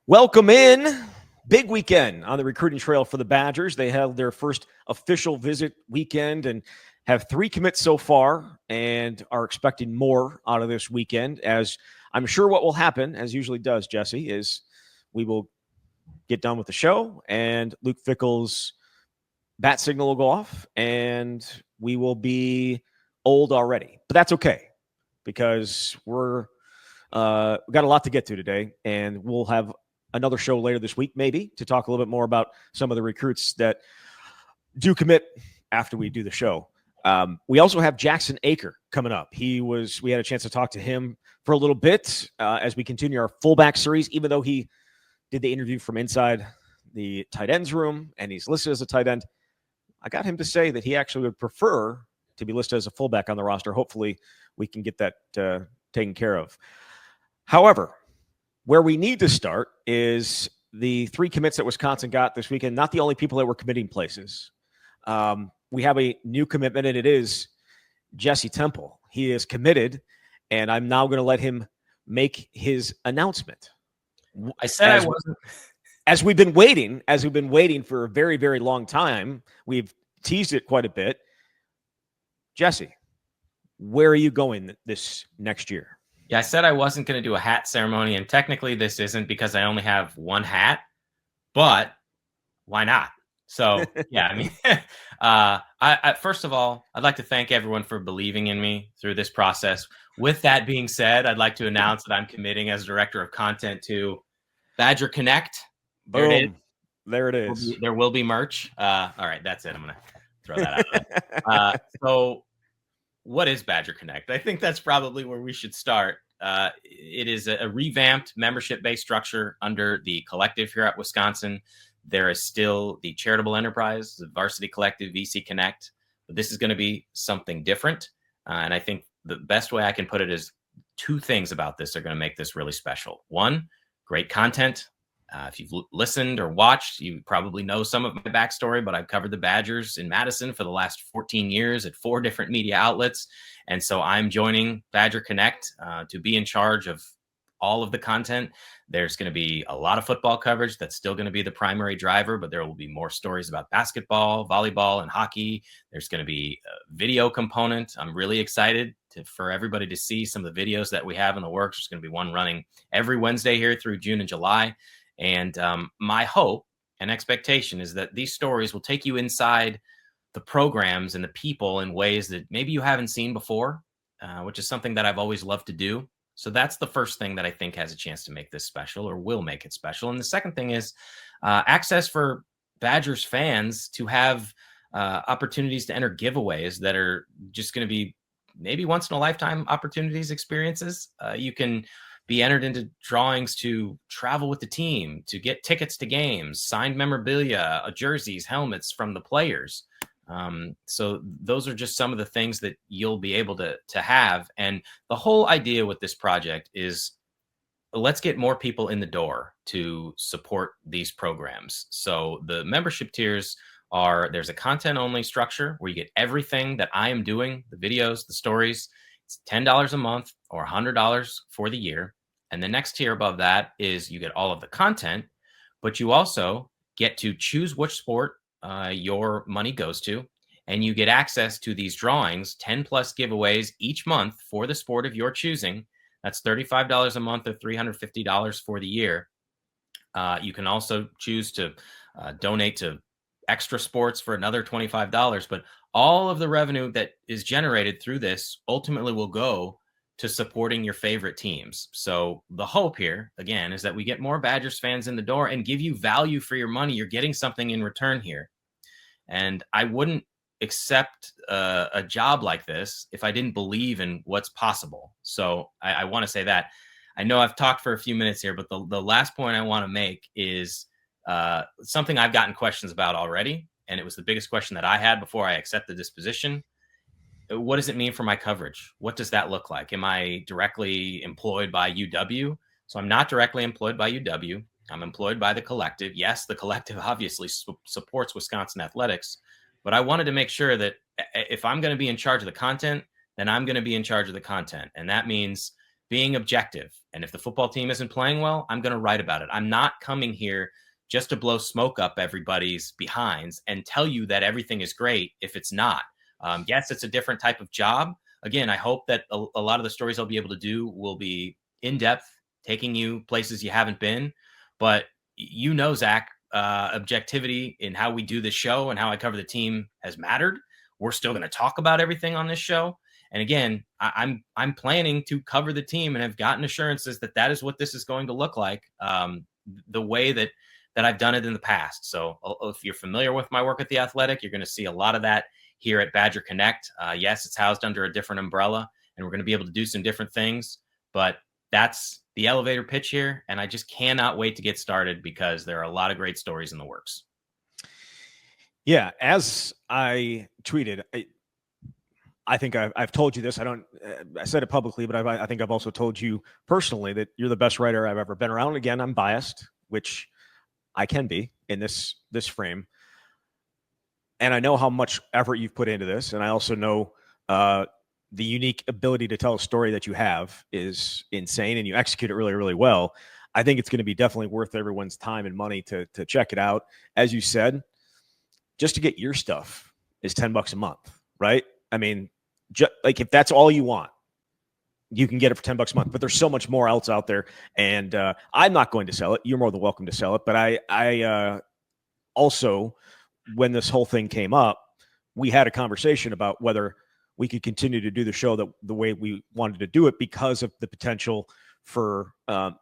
Welcome in. Big weekend on the recruiting trail for the Badgers. They held their first official visit weekend and have 3 commits so far and are expecting more out of this weekend. As I'm sure what will happen, as usually does, Jesse, is we will get done with the show and Luke Fickell's bat signal will go off and we will be old already. But that's okay because we've got a lot to get to today, and we'll have another show later this week, maybe, to talk a little bit more about some of the recruits that do commit after we do the show. We also have Jackson Acker coming up. We had a chance to talk to him for a little bit as we continue our fullback series, even though he did the interview from inside the tight ends room and he's listed as a tight end. I got him to say that he actually would prefer to be listed as a fullback on the roster. Hopefully we can get that taken care of. However, where we need to start is the 3 commits that Wisconsin got this weekend, not the only people that were committing places. We have a new commitment, and it is Jesse Temple. He is committed, and I'm now going to let him make his announcement. I said I wasn't. As we've been waiting for a very, very long time, we've teased it quite a bit. Jesse, where are you going this next year? Yeah, I said I wasn't going to do a hat ceremony, and technically this isn't because I only have one hat, but why not? So, yeah, I mean, first of all, I'd like to thank everyone for believing in me through this process. With that being said, I'd like to announce that I'm committing as director of content to Badger Connect. There it is. There it is. There will be merch. All right, that's it. I'm going to throw that out. So what is Badger Connect? I think that's probably where we should start. It is a revamped membership-based structure under the collective here at Wisconsin. There is still the charitable enterprise, the Varsity Collective, VC Connect, but this is going to be something different. And I think the best way I can put it is 2 things about this are going to make this really special. 1, great content. If you've listened or watched, you probably know some of my backstory, but I've covered the Badgers in Madison for the last 14 years at 4 different media outlets. And so I'm joining Badger Connect to be in charge of all of the content. There's going to be a lot of football coverage. That's still going to be the primary driver, but there will be more stories about basketball, volleyball, and hockey. There's going to be a video component. I'm really excited for everybody to see some of the videos that we have in the works. There's going to be one running every Wednesday here through June and July. And my hope and expectation is that these stories will take you inside the programs and the people in ways that maybe you haven't seen before, which is something that I've always loved to do. So that's the first thing that I think has a chance to make this special or will make it special. And the second thing is access for Badgers fans to have opportunities to enter giveaways that are just going to be maybe once in a lifetime opportunities, experiences. You can be entered into drawings to travel with the team, to get tickets to games, signed memorabilia, jerseys, helmets from the players. So those are just some of the things that you'll be able to have. And the whole idea with this project is let's get more people in the door to support these programs. So the membership tiers there's a content only structure where you get everything that I am doing, the videos, the stories. It's $10 a month or $100 for the year. And the next tier above that is you get all of the content, but you also get to choose which sport your money goes to. And you get access to these drawings, 10 plus giveaways each month for the sport of your choosing. That's $35 a month or $350 for the year. You can also choose to donate to extra sports for another $25, but all of the revenue that is generated through this ultimately will go to supporting your favorite teams. So the hope here, again, is that we get more Badgers fans in the door and give you value for your money. You're getting something in return here. And I wouldn't accept a job like this if I didn't believe in what's possible. So I want to say that. I know I've talked for a few minutes here, but the last point I want to make is something I've gotten questions about already. And it was the biggest question that I had before I accepted this position. What does it mean for my coverage? What does that look like? Am I directly employed by UW? So I'm not directly employed by UW. I'm employed by the collective. Yes, the collective obviously supports Wisconsin athletics, but I wanted to make sure that if I'm going to be in charge of the content, then I'm going to be in charge of the content. And that means being objective. And if the football team isn't playing well, I'm going to write about it. I'm not coming here just to blow smoke up everybody's behinds and tell you that everything is great if it's not. Yes, it's a different type of job. Again, I hope that a lot of the stories I'll be able to do will be in depth, taking you places you haven't been. But Zach, objectivity in how we do this show and how I cover the team has mattered. We're still going to talk about everything on this show. And again, I'm planning to cover the team and have gotten assurances that is what this is going to look like, the way that I've done it in the past. So if you're familiar with my work at The Athletic, you're going to see a lot of that here at Badger Connect. Yes, it's housed under a different umbrella, and we're going to be able to do some different things, but that's the elevator pitch here. And I just cannot wait to get started because there are a lot of great stories in the works. Yeah. As I tweeted, I think I've told you this. I said it publicly, but I think I've also told you personally that you're the best writer I've ever been around. Again, I'm biased, which I can be in this frame. And I know how much effort you've put into this. And I also know the unique ability to tell a story that you have is insane, and you execute it really, really well. I think it's going to be definitely worth everyone's time and money to check it out. As you said, just to get your stuff is $10 a month, right? I mean, like if that's all you want, you can get it for $10 a month, but there's so much more else out there. And I'm not going to sell it. You're more than welcome to sell it. But I also, when this whole thing came up, we had a conversation about whether we could continue to do the show the way we wanted to do it because of the potential for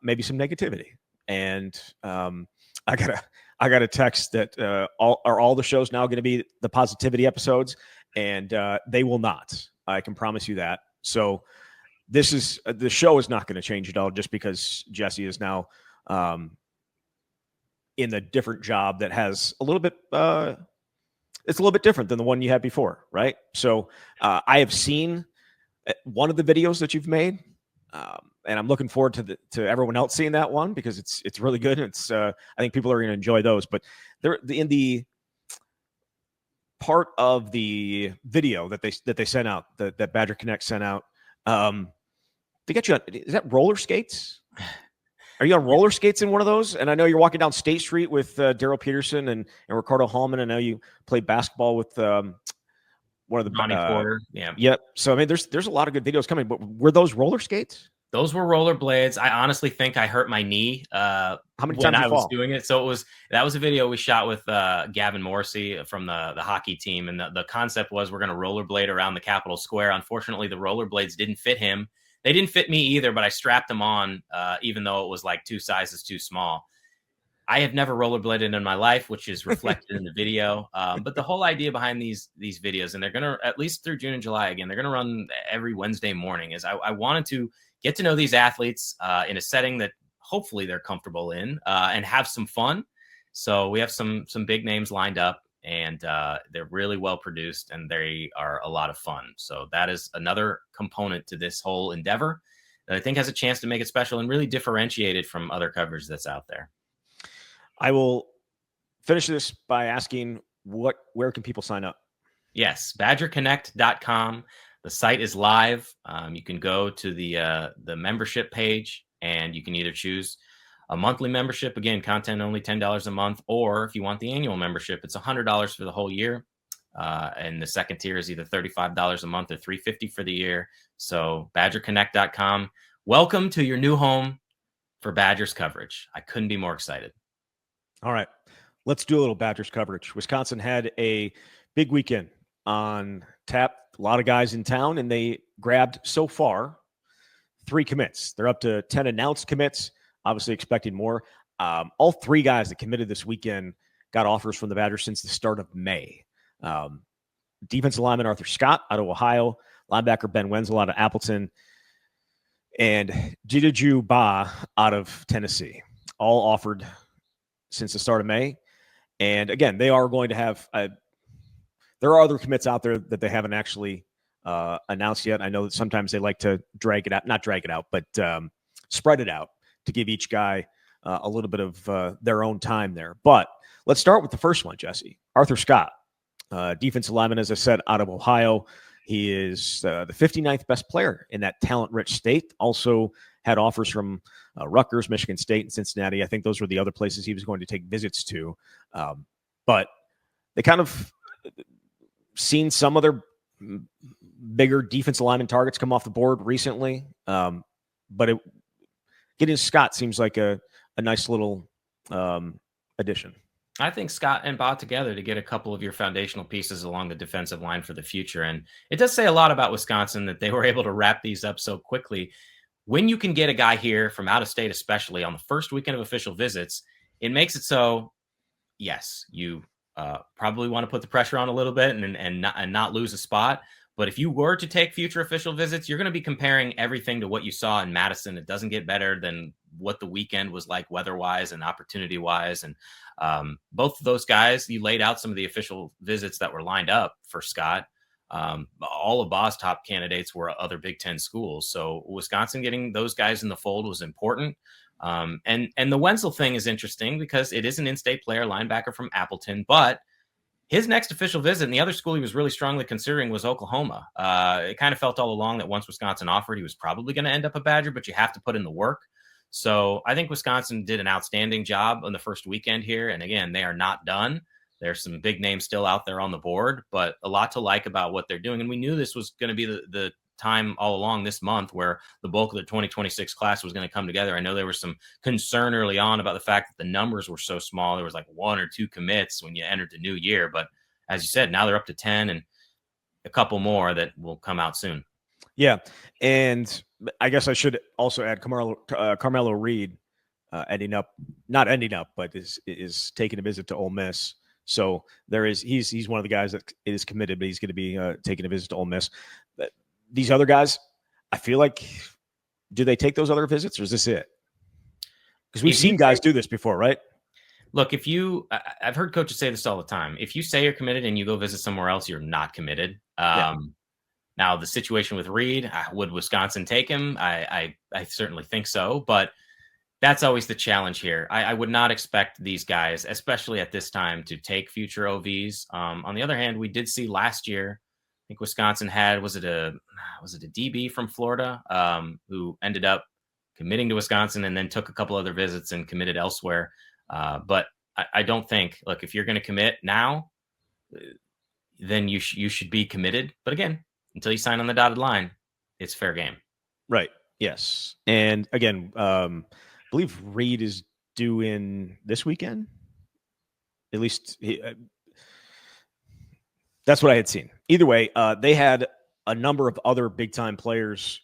maybe some negativity. And I got a text that all the shows now going to be the positivity episodes, and they will not. I can promise you that. So the show is not going to change at all just because Jesse is now in the different job that has a little bit it's a little bit different than the one you had before, right? So I have seen one of the videos that you've made, and I'm looking forward to everyone else seeing that one because it's really good. It's I think people are going to enjoy those. But they're in the part of the video that they sent out, that Badger Connect sent out. They got you on, is that roller skates? Are you on roller skates in one of those? And I know you're walking down State Street with Daryl Peterson and Ricardo Hallman. I know you played basketball with one of the Ronnie Porter. Yeah. Yep. So I mean, there's a lot of good videos coming. But were those roller skates? Those were rollerblades. I honestly think I hurt my knee How many when times I you was fall? doing it. So that was a video we shot with Gavin Morrissey from the hockey team, and the concept was we're going to rollerblade around the Capitol Square. Unfortunately, the rollerblades didn't fit him. They didn't fit me either, but I strapped them on, even though it was like 2 sizes too small. I have never rollerbladed in my life, which is reflected in the video. But the whole idea behind these videos, and they're going to, at least through June and July, again, they're going to run every Wednesday morning, is I wanted to get to know these athletes in a setting that hopefully they're comfortable in and have some fun. So we have some big names lined up, and they're really well produced, and they are a lot of fun. So that is another component to this whole endeavor that I think has a chance to make it special and really differentiate it from other coverage that's out there. I will finish this by asking where can people sign up? Yes, badgerconnect.com. The site is live. You can go to the membership page, and you can either choose a monthly membership, again, content only $10 a month, or if you want the annual membership, it's $100 for the whole year. And the second tier is either $35 a month or $350 for the year. So badgerconnect.com. Welcome to your new home for Badgers coverage. I couldn't be more excited. All right, let's do a little Badgers coverage. Wisconsin had a big weekend on tap. A lot of guys in town, and they grabbed so far 3 commits. They're up to 10 announced commits, obviously expecting more. All 3 guys that committed this weekend got offers from the Badgers since the start of May. Defensive lineman Arthur Scott out of Ohio, linebacker Ben Wenzel out of Appleton, and Jidaju Ba out of Tennessee, all offered since the start of May. And again, they are going to have there are other commits out there that they haven't actually announced yet. I know that sometimes they like to not drag it out, but spread it out to give each guy a little bit of their own time there. But let's start with the first one, Jesse. Arthur Scott, defensive lineman, as I said, out of Ohio. He is the 59th best player in that talent-rich state. Also had offers from Rutgers, Michigan State, and Cincinnati. I think those were the other places he was going to take visits to. But they kind of seen some of their bigger defensive lineman targets come off the board recently. But getting Scott seems like a nice little addition. I think Scott and Bott together to get a couple of your foundational pieces along the defensive line for the future. And it does say a lot about Wisconsin that they were able to wrap these up so quickly. When you can get a guy here from out of state, especially on the first weekend of official visits, it makes it so, yes, you probably want to put the pressure on a little bit and not lose a spot. But if you were to take future official visits, you're going to be comparing everything to what you saw in Madison. It doesn't get better than what the weekend was like weather-wise and opportunity-wise. And both of those guys, you laid out some of the official visits that were lined up for Scott. All of Bob's top candidates were other Big Ten schools. So Wisconsin getting those guys in the fold was important. And the Wenzel thing is interesting because it is an in-state player, linebacker from Appleton, but his next official visit and the other school he was really strongly considering was Oklahoma. It kind of felt all along that once Wisconsin offered, he was probably going to end up a Badger, but you have to put in the work. So I think Wisconsin did an outstanding job on the first weekend here. And again, they are not done. There's some big names still out there on the board, but a lot to like about what they're doing. And we knew this was going to be the time all along this month where the bulk of the 2026 class was going to come together. I know there was some concern early on about the fact that the numbers were so small. There was like 1 or 2 commits when you entered the new year. But as you said, now they're up to 10 and a couple more that will come out soon. Yeah. And I guess I should also add Carmelo Reed not ending up, but is taking a visit to Ole Miss. So he's one of the guys that is committed, but he's going to be taking a visit to Ole Miss. But these other guys, I feel like, do they take those other visits or is this it? Because we've seen guys do this before, right? Look, I've heard coaches say this all the time. If you say you're committed and you go visit somewhere else, you're not committed. Now, the situation with Reed, would Wisconsin take him? I certainly think so, but that's always the challenge here. I would not expect these guys, especially at this time, to take future OVs. On the other hand, we did see last year, I think Wisconsin had, was it a DB from Florida who ended up committing to Wisconsin and then took a couple other visits and committed elsewhere. But I don't think, look, if you're going to commit now, then you should be committed. But again, until you sign on the dotted line, it's fair game. Right. Yes. And again, I believe Reed is due in this weekend. At least that's what I had seen. Either way, they had a number of other big-time players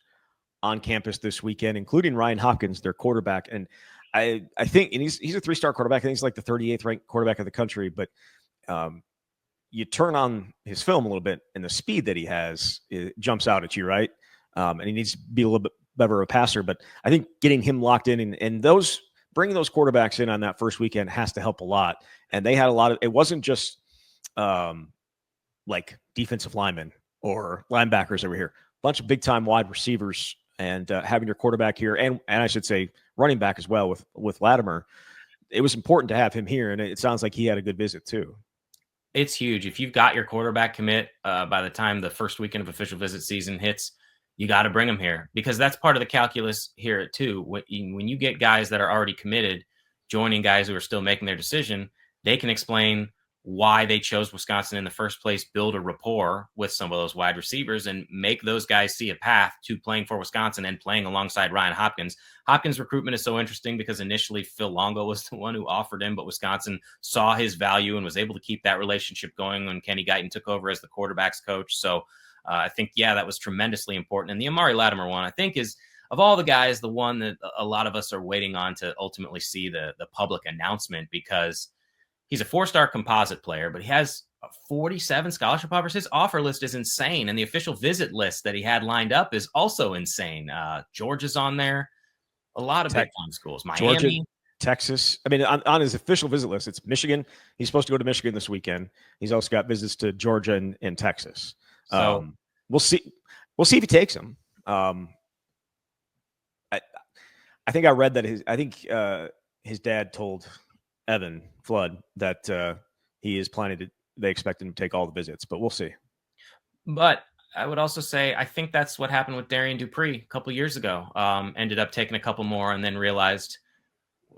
on campus this weekend, including Ryan Hopkins, their quarterback. And I think, and he's a 3-star quarterback. I think he's like the 38th ranked quarterback of the country. But you turn on his film a little bit, and the speed that he has, it jumps out at you, right? And he needs to be a little bit better of a passer. But I think getting him locked in and bringing those quarterbacks in on that first weekend has to help a lot. And they had a lot of, it wasn't just like defensive linemen or linebackers over here, a bunch of big time wide receivers, and having your quarterback here, and I should say running back as well with Latimer. It was important to have him here, and it sounds like he had a good visit too. It's huge. If you've got your quarterback commit by the time the first weekend of official visit season hits, you got to bring him here, because that's part of the calculus here too. When you get guys that are already committed joining guys who are still making their decision, they can explain why they chose Wisconsin in the first place, build a rapport with some of those wide receivers, and make those guys see a path to playing for Wisconsin and playing alongside Ryan Hopkins. Hopkins' recruitment is so interesting because initially Phil Longo was the one who offered him, but Wisconsin saw his value and was able to keep that relationship going when Kenny Guyton took over as the quarterback's coach. So I think, that was tremendously important. And the Amari Latimer one, I think, is, of all the guys, the one that a lot of us are waiting on to ultimately see the public announcement, because he's a 4-star composite player, but he has 47 scholarship offers. His offer list is insane, and the official visit list that he had lined up is also insane. Georgia's on there. A lot of big-time schools. Miami. Georgia, Texas. I mean, on his official visit list, it's Michigan. He's supposed to go to Michigan this weekend. He's also got visits to Georgia and Texas. So we'll see. We'll see if he takes them. I think I read that his dad told Evan Flood that he is planning to. They expect him to take all the visits, but we'll see. But I would also say I think that's what happened with Darian Dupree a couple years ago. Ended up taking a couple more and then realized,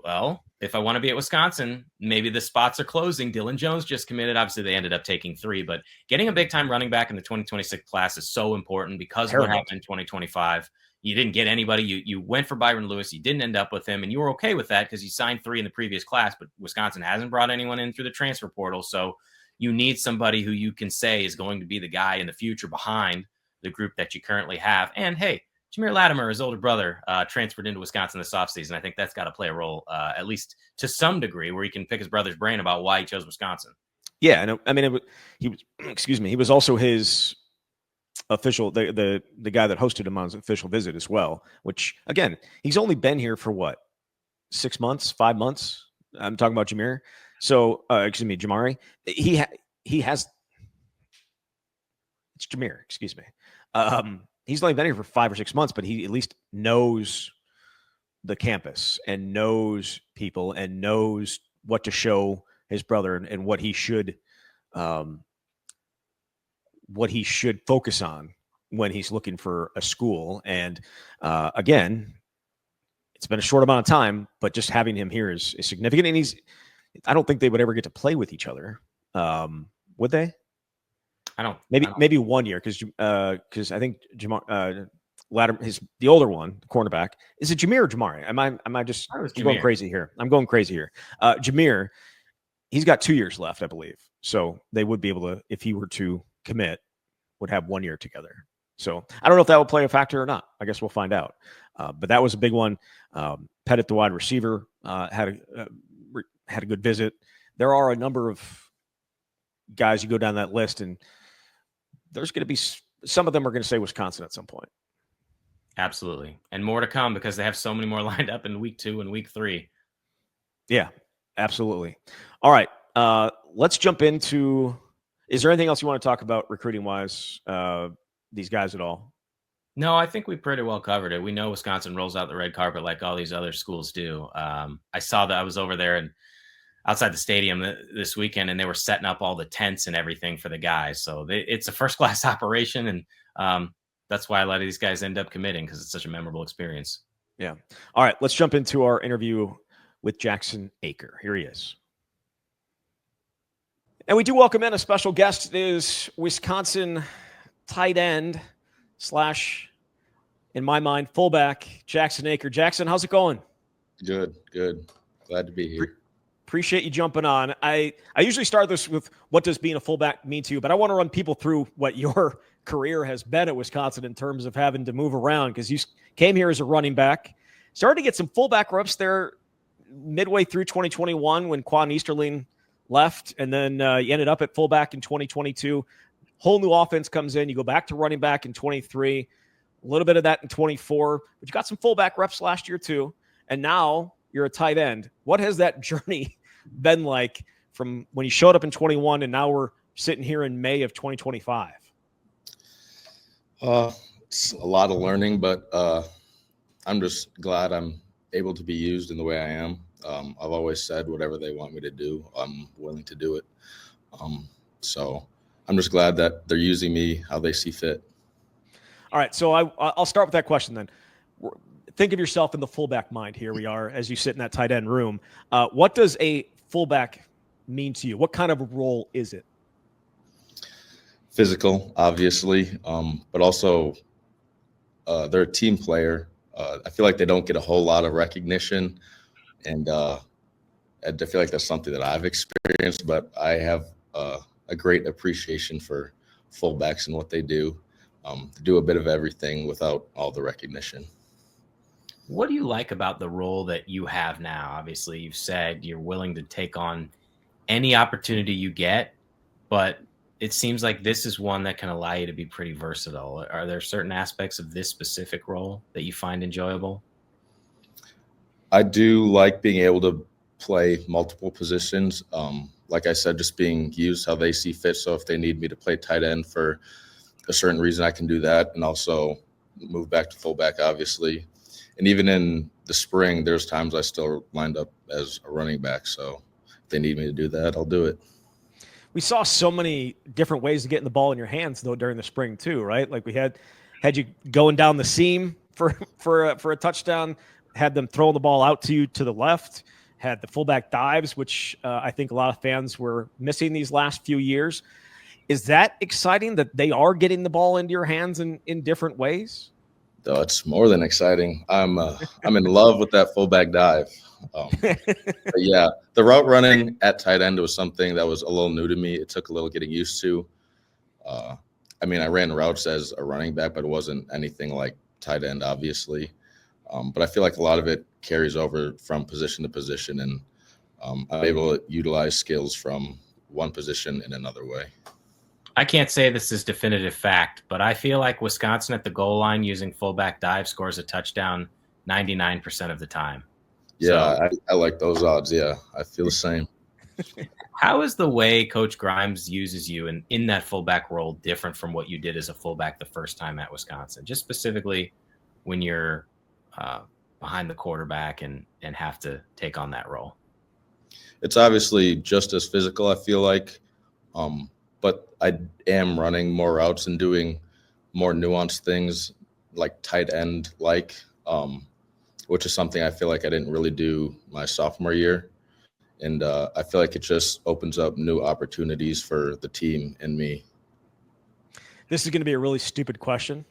well, if I want to be at Wisconsin, maybe the spots are closing. Dylan Jones just committed. Obviously, they ended up taking 3, but getting a big-time running back in the 2026 class is so important because of what happened in 2025. You didn't get anybody. You went for Byron Lewis. You didn't end up with him, and you were okay with that because you signed 3 in the previous class, but Wisconsin hasn't brought anyone in through the transfer portal, so you need somebody who you can say is going to be the guy in the future behind the group that you currently have. And, hey, Jameer Latimer, his older brother, transferred into Wisconsin this offseason. I think that's got to play a role, at least to some degree, where he can pick his brother's brain about why he chose Wisconsin. Yeah, and I mean, he was. Excuse me. He was also his official, the guy that hosted him on his official visit as well. Which again, he's only been here for what, 6 months, 5 months. I'm talking about Jameer. So, excuse me, Jamari. He has. It's Jameer. Excuse me. He's only been here for 5 or 6 months, but he at least knows the campus and knows people and knows what to show his brother and what he should focus on when he's looking for a school. And again, it's been a short amount of time, but just having him here is significant. And I don't think they would ever get to play with each other. Would they? I don't. Maybe 1 year because I think Jamar the older one, the cornerback, is it Jameer or Jamari? Am I just going crazy here? I'm going crazy here. Jameer, he's got 2 years left, I believe. So they would be able to, if he were to commit, would have 1 year together. So I don't know if that will play a factor or not. I guess we'll find out. But that was a big one. Pettit, the wide receiver, had a good visit. There are a number of guys you go down that list, and there's going to be some of them are going to say Wisconsin at some point. Absolutely. And more to come because they have so many more lined up in week 2 and week 3. Yeah, absolutely. All right. Let's jump into, is there anything else you want to talk about recruiting wise, these guys at all? No, I think we pretty well covered it. We know Wisconsin rolls out the red carpet like all these other schools do. I saw that I was over there and outside the stadium this weekend, and they were setting up all the tents and everything for the guys. So it's a first-class operation, and that's why a lot of these guys end up committing because it's such a memorable experience. Yeah. All right, let's jump into our interview with Jackson Acker. Here he is. And we do welcome in a special guest. It is Wisconsin tight end / in my mind, fullback, Jackson Acker. Jackson, how's it going? Good. Glad to be here. Appreciate you jumping on. I usually start this with what does being a fullback mean to you, but I want to run people through what your career has been at Wisconsin in terms of having to move around because you came here as a running back, started to get some fullback reps there midway through 2021 when Quan Easterling left, and then you ended up at fullback in 2022. Whole new offense comes in. You go back to running back in 23, a little bit of that in 24, but you got some fullback reps last year too, and now you're a tight end. What has that journey been like from when you showed up in 21 and now we're sitting here in May of 2025? It's a lot of learning, but I'm just glad I'm able to be used in the way I am. I've always said whatever they want me to do, I'm willing to do it. So I'm just glad that they're using me how they see fit. All right, so I'll start with that question then. Think of yourself in the fullback mind. Here we are as you sit in that tight end room. What does a fullback mean to you? What kind of a role is it? Physical, obviously, but also they're a team player. I feel like they don't get a whole lot of recognition, and I feel like that's something that I've experienced, but I have a great appreciation for fullbacks and what they do. They do a bit of everything without all the recognition. What do you like about the role that you have now? Obviously, you've said you're willing to take on any opportunity you get, but it seems like this is one that can allow you to be pretty versatile. Are there certain aspects of this specific role that you find enjoyable? I do like being able to play multiple positions. Like I said, just being used how they see fit. So if they need me to play tight end for a certain reason, I can do that, and also move back to fullback, obviously. And even in the spring, there's times I still lined up as a running back. So if they need me to do that, I'll do it. We saw so many different ways to get the ball in your hands though during the spring too, right? Like we had you going down the seam for a touchdown, had them throwing the ball out to you to the left, had the fullback dives, which I think a lot of fans were missing these last few years. Is that exciting that they are getting the ball into your hands in different ways? Oh, it's more than exciting. I'm in love with that fullback dive. But yeah, the route running at tight end was something that was a little new to me. It took a little getting used to. I mean, I ran routes as a running back, but it wasn't anything like tight end, obviously. But I feel like a lot of it carries over from position to position, and I'm able to utilize skills from one position in another way. I can't say this is definitive fact, but I feel like Wisconsin at the goal line using fullback dive scores a touchdown 99% of the time. Yeah, so, I like those odds. Yeah, I feel the same. How is the way Coach Grimes uses you in that fullback role different from what you did as a fullback the first time at Wisconsin? Just specifically when you're behind the quarterback and have to take on that role. It's obviously just as physical, I feel like. But I am running more routes and doing more nuanced things like tight end, which is something I feel like I didn't really do my sophomore year. And I feel like it just opens up new opportunities for the team and me. This is going to be a really stupid question,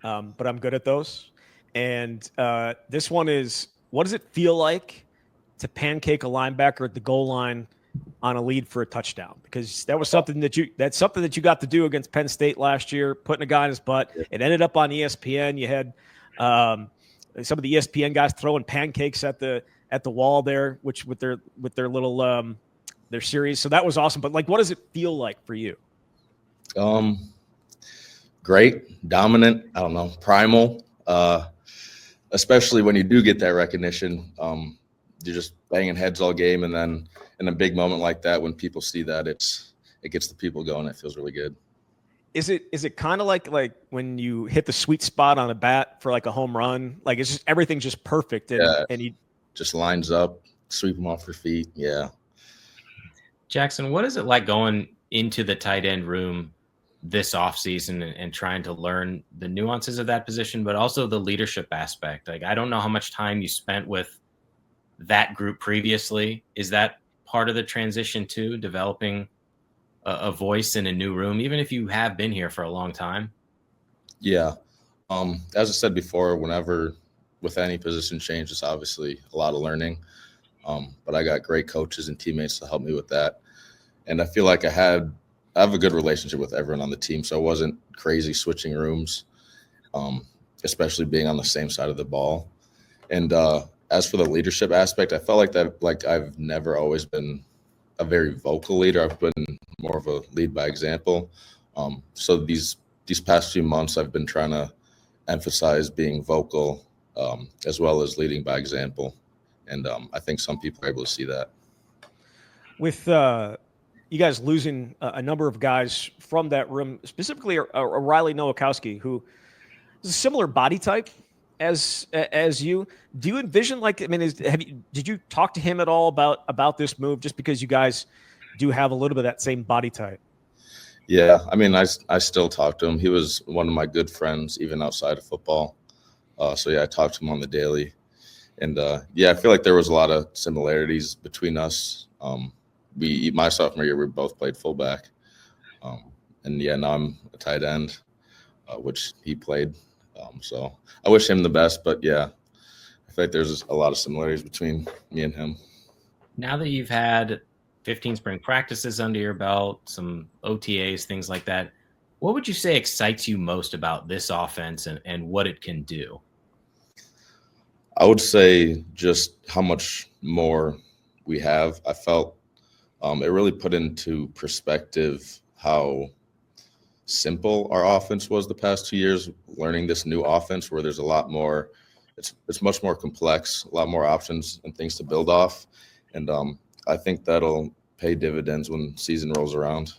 but I'm good at those. And this one is, what does it feel like to pancake a linebacker at the goal line on a lead for a touchdown? Because that was something that you got to do against Penn State last year, putting a guy in his butt. It ended up on ESPN. You had some of the ESPN guys throwing pancakes at the wall there, which with their little their series. So that was awesome. But like, what does it feel like for you? Great, dominant. I don't know, primal. Especially when you do get that recognition. You're just banging heads all game, and then in a big moment like that, when people see that, it gets the people going. It feels really good. Is it kind of like when you hit the sweet spot on a bat for like a home run? Like it's just everything's just perfect, and he just lines up, sweep them off their feet. Yeah. Jackson, what is it like going into the tight end room this offseason and trying to learn the nuances of that position, but also the leadership aspect? Like, I don't know how much time you spent with that group previously. Is that part of the transition too, developing a voice in a new room, even if you have been here for a long time? Yeah. As I said before, whenever with any position change, it's obviously a lot of learning. But I got great coaches and teammates to help me with that. And I feel like I have a good relationship with everyone on the team. So I wasn't crazy switching rooms, especially being on the same side of the ball. And as for the leadership aspect, I felt like I've never always been a very vocal leader. I've been more of a lead by example. So these past few months, I've been trying to emphasize being vocal as well as leading by example. And I think some people are able to see that. With you guys losing a number of guys from that room, specifically Riley Nowakowski, who is a similar body type as you. Do you envision did you talk to him at all about this move, just because you guys do have a little bit of that same body type? Yeah, I mean, I still talk to him. He was one of my good friends, even outside of football. So yeah, I talked to him on the daily. And I feel like there was a lot of similarities between us. My sophomore year, we both played fullback. And now I'm a tight end, which he played. So I wish him the best, but yeah, I feel like there's a lot of similarities between me and him. Now that you've had 15 spring practices under your belt, some OTAs, things like that, what would you say excites you most about this offense and what it can do? I would say just how much more we have. I felt it really put into perspective how simple our offense was the past 2 years, learning this new offense where there's a lot more, it's much more complex, a lot more options and things to build off. And I think that'll pay dividends when season rolls around.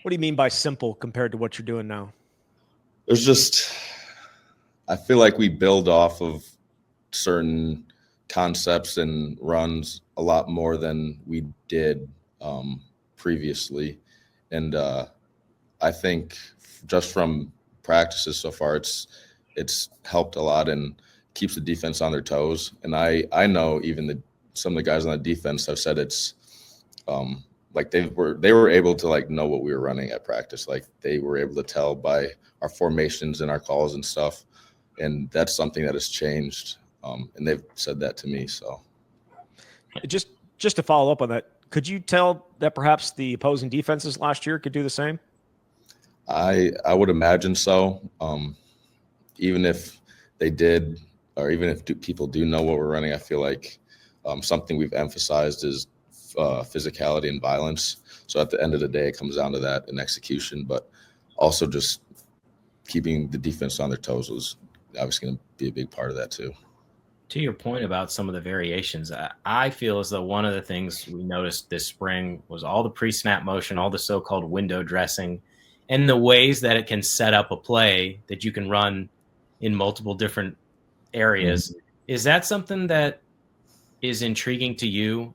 What do you mean by simple compared to what you're doing now? I feel like we build off of certain concepts and runs a lot more than we did previously. And I think just from practices so far, it's helped a lot and keeps the defense on their toes. And I know even some of the guys on the defense have said it's like they were able to like know what we were running at practice. Like they were able to tell by our formations and our calls and stuff. And that's something that has changed. And they've said that to me. So just to follow up on that, could you tell that perhaps the opposing defenses last year could do the same? I would imagine so. Even if they did, or even if people do know what we're running, I feel like something we've emphasized is physicality and violence. So at the end of the day, it comes down to that and execution, but also just keeping the defense on their toes was obviously going to be a big part of that too. To your point about some of the variations, I feel as though one of the things we noticed this spring was all the pre-snap motion, all the so-called window dressing, and the ways that it can set up a play that you can run in multiple different areas. Mm-hmm. Is that something that is intriguing to you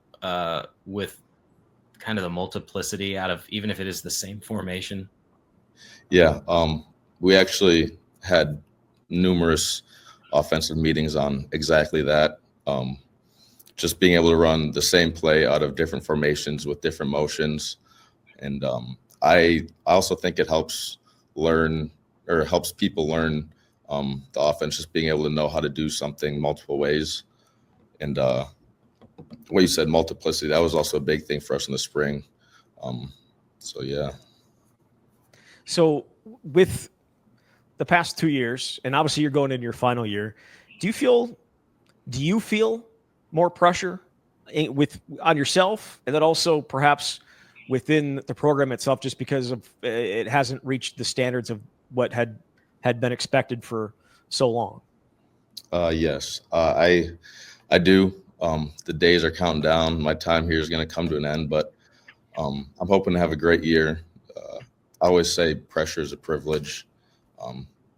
with kind of the multiplicity out of, even if it is the same formation? Yeah. We actually had numerous offensive meetings on exactly that. Just being able to run the same play out of different formations with different motions. And I also think it helps people learn the offense, just being able to know how to do something multiple ways. And what you said, multiplicity, that was also a big thing for us in the spring. So, yeah. So with the past 2 years, and obviously you're going into your final year, do you feel more pressure on yourself, and then also perhaps within the program itself, just because of it hasn't reached the standards of what had been expected for so long? Yes, I do. The days are counting down. My time here is going to come to an end, but I'm hoping to have a great year. I always say pressure is a privilege.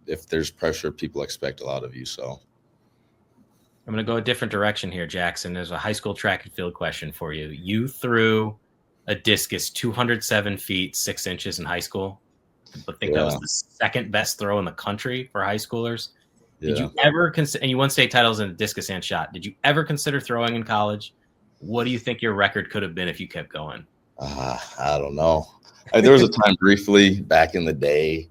If there's pressure, people expect a lot of you. So I'm going to go a different direction here, Jackson. There's a high school track and field question for you. You threw a discus 207 feet, 6 inches in high school. I think that was the second best throw in the country for high schoolers. Did you ever consider, and you won state titles in discus and shot, did you ever consider throwing in college? What do you think your record could have been if you kept going? I don't know. There was a time briefly back in the day,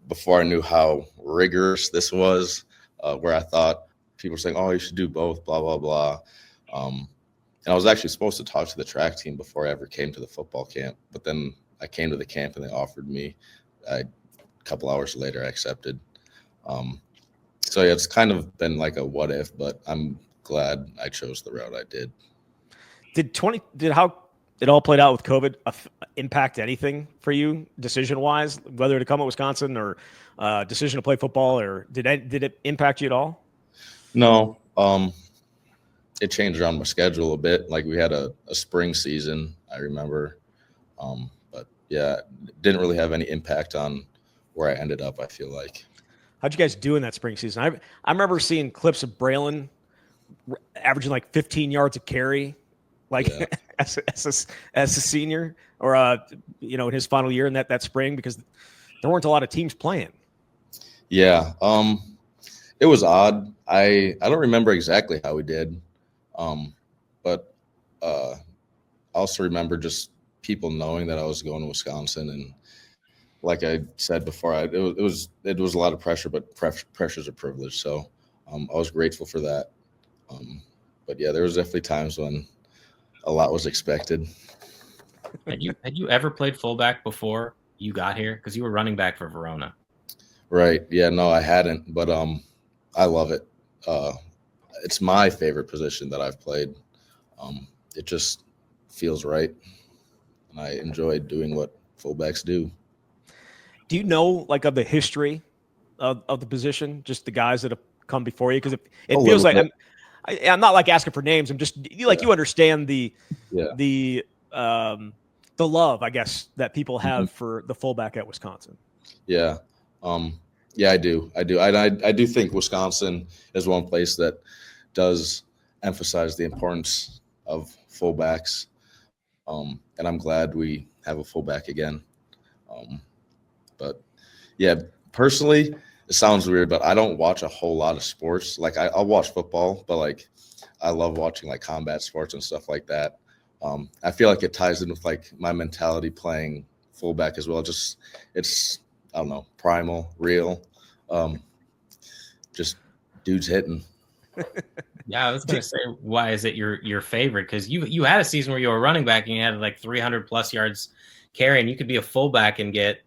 before I knew how rigorous this was, where I thought people were saying, oh, you should do both, blah, blah, blah. And I was actually supposed to talk to the track team before I ever came to the football camp. But then I came to the camp and they offered me. A couple hours later, I accepted. So yeah, it's kind of been like a what if, but I'm glad I chose the route I did. Did how it all played out with COVID impact anything for you decision wise, whether to come to Wisconsin or decision to play football, or did it impact you at all? No, it changed around my schedule a bit. Like we had a spring season, I remember, but yeah, it didn't really have any impact on where I ended up, I feel like. How'd you guys do in that spring season? I remember seeing clips of Braylon averaging like 15 yards a carry, like as a senior, or in his final year in that spring, because there weren't a lot of teams playing. Yeah, it was odd. I don't remember exactly how we did, but I also remember just people knowing that I was going to Wisconsin, and like I said before, it was a lot of pressure, but pressure's a privilege. So I was grateful for that. But yeah, there was definitely times when a lot was expected. Had you ever played fullback before you got here? Because you were running back for Verona. Right. Yeah. No, I hadn't, but I love it. It's my favorite position that I've played. It just feels right, and I enjoy doing what fullbacks do. Do you know, like, of the history of the position, just the guys that have come before you? Because it feels like I'm not like asking for names. I'm just you understand the love, I guess, that people have for the fullback at Wisconsin. Yeah. Yeah, I do. I do think Wisconsin is one place that does emphasize the importance of fullbacks. And I'm glad we have a fullback again. But yeah, personally, it sounds weird, but I don't watch a whole lot of sports. Like I'll watch football, but like I love watching like combat sports and stuff like that. I feel like it ties in with like my mentality playing fullback as well. Just it's, I don't know, primal, real, just dudes hitting. Yeah, I was gonna say, why is it your favorite? Because you had a season where you were running back and you had like 300 plus yards carry, and you could be a fullback and get,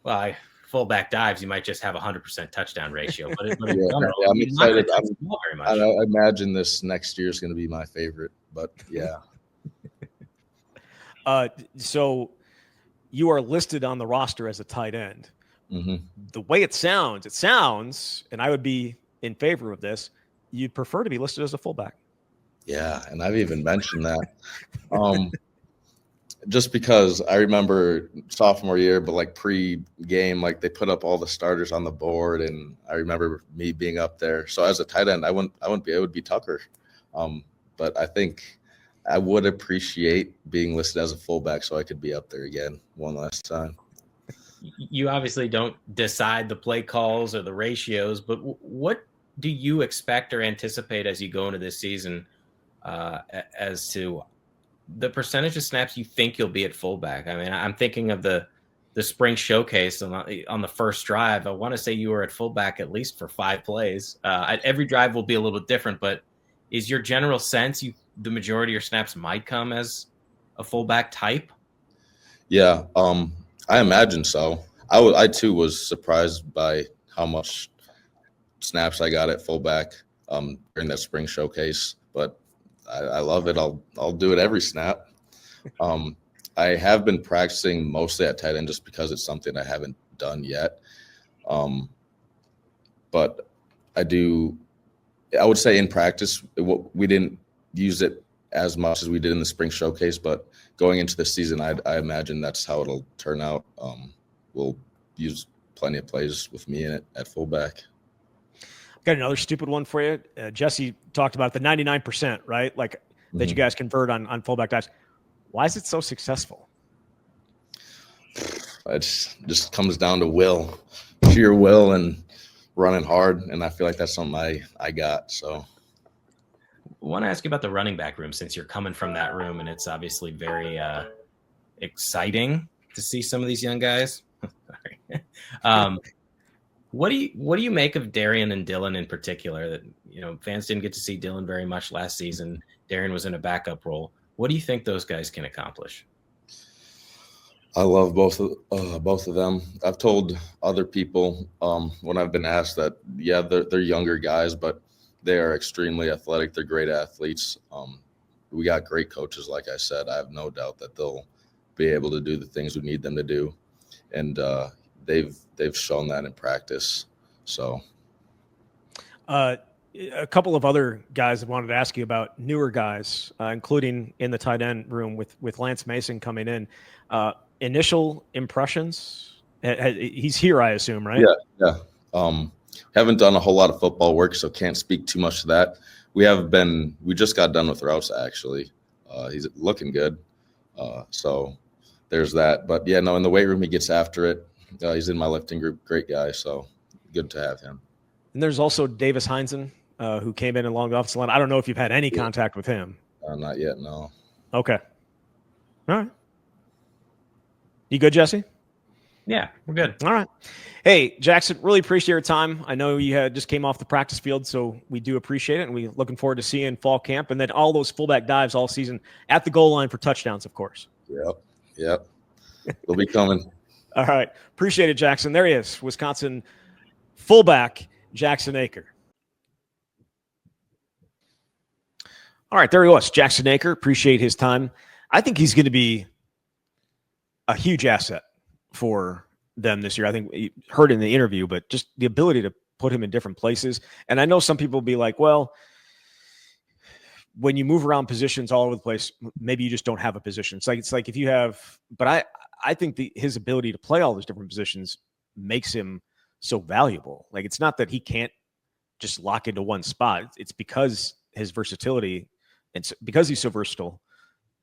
well, fullback dives, you might just have 100% touchdown ratio. But I'm excited. Very much. I imagine this next year is going to be my favorite. But yeah. So you are listed on the roster as a tight end. Mm-hmm. The way it sounds, and I would be in favor of this, you'd prefer to be listed as a fullback. Yeah, and I've even mentioned that. Just because I remember sophomore year, but like pre-game, like they put up all the starters on the board, and I remember me being up there. So as a tight end, I wouldn't be, it would be Tucker. But I think I would appreciate being listed as a fullback so I could be up there again one last time. You obviously don't decide the play calls or the ratios, but what do you expect or anticipate as you go into this season as to the percentage of snaps you think you'll be at fullback? I mean, I'm thinking of the spring showcase on the first drive. I want to say you were at fullback at least for 5 plays. Every drive will be a little bit different, but is your general sense the majority of your snaps might come as a fullback type? Yeah, I imagine so. I too was surprised by how much snaps I got at fullback during that spring showcase, but I love it. I'll do it every snap. I have been practicing mostly at tight end just because it's something I haven't done yet. But I would say in practice, we didn't use it as much as we did in the spring showcase, but going into the season, I imagine that's how it'll turn out. We'll use plenty of plays with me in it at fullback. Got another stupid one for you. Jesse talked about the 99%, right? Like that you guys convert on fullback dives. Why is it so successful? It just comes down to sheer will and running hard. And I feel like that's something I got. So I want to ask you about the running back room, since you're coming from that room, and it's obviously very exciting to see some of these young guys. What do you make of Darian and Dylan in particular? That fans didn't get to see Dylan very much last season. Darian was in a backup role. What do you think those guys can accomplish? I love both of them. I've told other people when I've been asked that, yeah, they're younger guys, but they are extremely athletic. They're great athletes. We got great coaches, like I said. I have no doubt that they'll be able to do the things we need them to do, and they've shown that in practice. So, a couple of other guys I wanted to ask you about, newer guys, including in the tight end room with Lance Mason coming in. Initial impressions? He's here, I assume, right? Yeah. Haven't done a whole lot of football work, so can't speak too much to that. We just got done with routes, actually. He's looking good. So there's that. But yeah, no, in the weight room, he gets after it. He's in my lifting group. Great guy. So good to have him. And there's also Davis Heinzen, who came in along the offensive line. I don't know if you've had any contact with him. Not yet, no. Okay. All right. You good, Jesse? Yeah, we're good. All right. Hey, Jackson, really appreciate your time. I know you just came off the practice field, so we do appreciate it, and we're looking forward to seeing fall camp and then all those fullback dives all season at the goal line for touchdowns, of course. Yep. They'll be coming. All right. Appreciate it, Jackson. There he is, Wisconsin fullback Jackson Acker. All right, there he was, Jackson Acker. Appreciate his time. I think he's going to be a huge asset for them this year. I think you heard in the interview, but just the ability to put him in different places. And I know some people will be like, well, when you move around positions all over the place, maybe you just don't have a position. It's like if you have, but I think his ability to play all those different positions makes him so valuable. Like, it's not that he can't just lock into one spot. It's because his versatility, and because he's so versatile,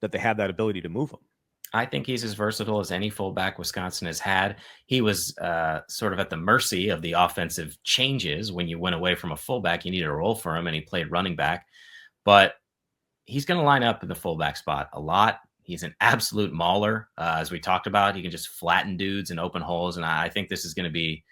that they have that ability to move him. I think he's as versatile as any fullback Wisconsin has had. He was sort of at the mercy of the offensive changes. When you went away from a fullback, you needed a role for him, and he played running back. But he's going to line up in the fullback spot a lot. He's an absolute mauler, as we talked about. He can just flatten dudes and open holes, and I think this is going to be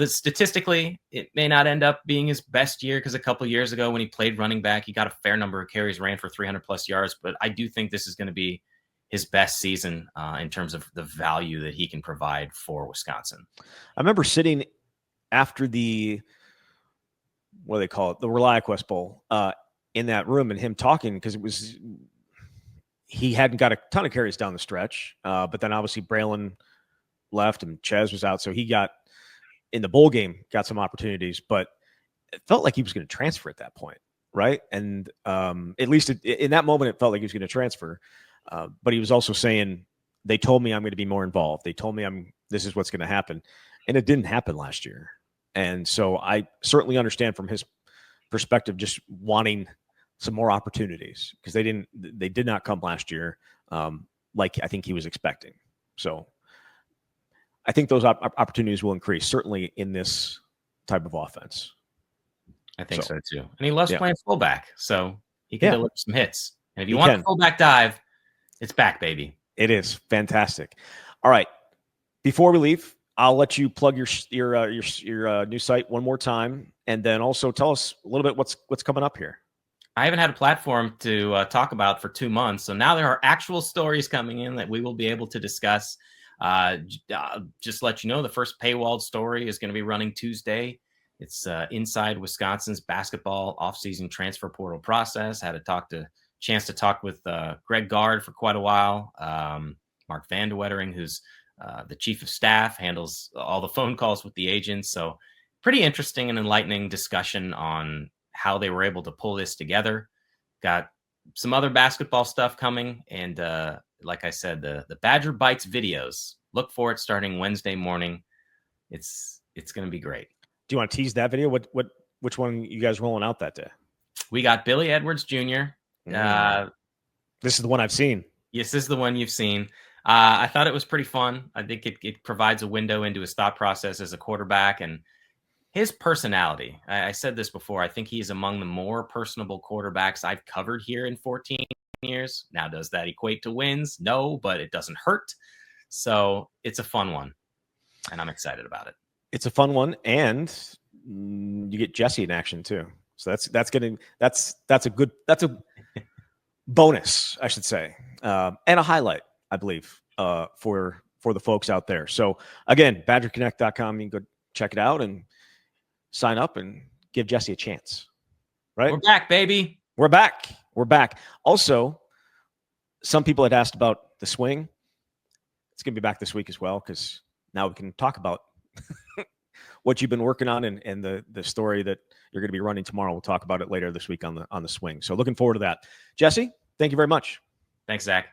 statistically, it may not end up being his best year because a couple of years ago when he played running back, he got a fair number of carries, ran for 300+ yards. But I do think this is going to be his best season in terms of the value that he can provide for Wisconsin. I remember sitting after the, what do they call it, the ReliaQuest Bowl, in that room, and him talking, because he hadn't got a ton of carries down the stretch, but then obviously Braylon left and Chez was out, so he got in the bowl game, got some opportunities, but it felt like he was going to transfer at that point, right? And at least in that moment, it felt like he was going to transfer. But he was also saying, they told me I'm going to be more involved. They told me this is what's going to happen. And it didn't happen last year. And so I certainly understand from his perspective, just wanting some more opportunities, because they did not come last year like I think he was expecting. So I think those opportunities will increase, certainly in this type of offense. I think so too. And he loves playing fullback, so he can deliver some hits. And if you He want can. the fullback dive, it's back, baby. It is fantastic. All right. Before we leave, I'll let you plug your new site one more time, and then also tell us a little bit what's coming up here. I haven't had a platform to talk about for 2 months, so now there are actual stories coming in that we will be able to discuss. Just let you know, the first paywalled story is going to be running Tuesday. It's inside Wisconsin's basketball offseason transfer portal process. Had a chance to talk with Greg Gard for quite a while. Mark Van de Wettering, who's the chief of staff, handles all the phone calls with the agents. So pretty interesting and enlightening discussion on how they were able to pull this together. Got some other basketball stuff coming. And like I said, the Badger Bites videos, look for it starting Wednesday morning. It's going to be great. Do you want to tease that video? Which one you guys rolling out that day? We got Billy Edwards Jr. This is the one I've seen. Yes, this is the one you've seen. I thought it was pretty fun. I think it provides a window into his thought process as a quarterback and his personality. I said this before. I think he's among the more personable quarterbacks I've covered here in 14 years. Now, does that equate to wins? No, but it doesn't hurt. So it's a fun one, and I'm excited about it. It's a fun one, and you get Jesse in action too. So that's a bonus, I should say, and a highlight, I believe, for the folks out there. So again, BadgerConnect.com. You can go check it out and sign up and give Jesse a chance. Right? We're back, baby. We're back. Also, some people had asked about the swing. It's going to be back this week as well, because now we can talk about what you've been working on and the story that you're going to be running tomorrow. We'll talk about it later this week on the swing. So looking forward to that. Jesse, thank you very much. Thanks, Zach.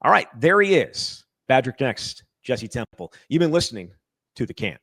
All right, there he is. Badger Connect's Jesse Temple. You've been listening to The Can.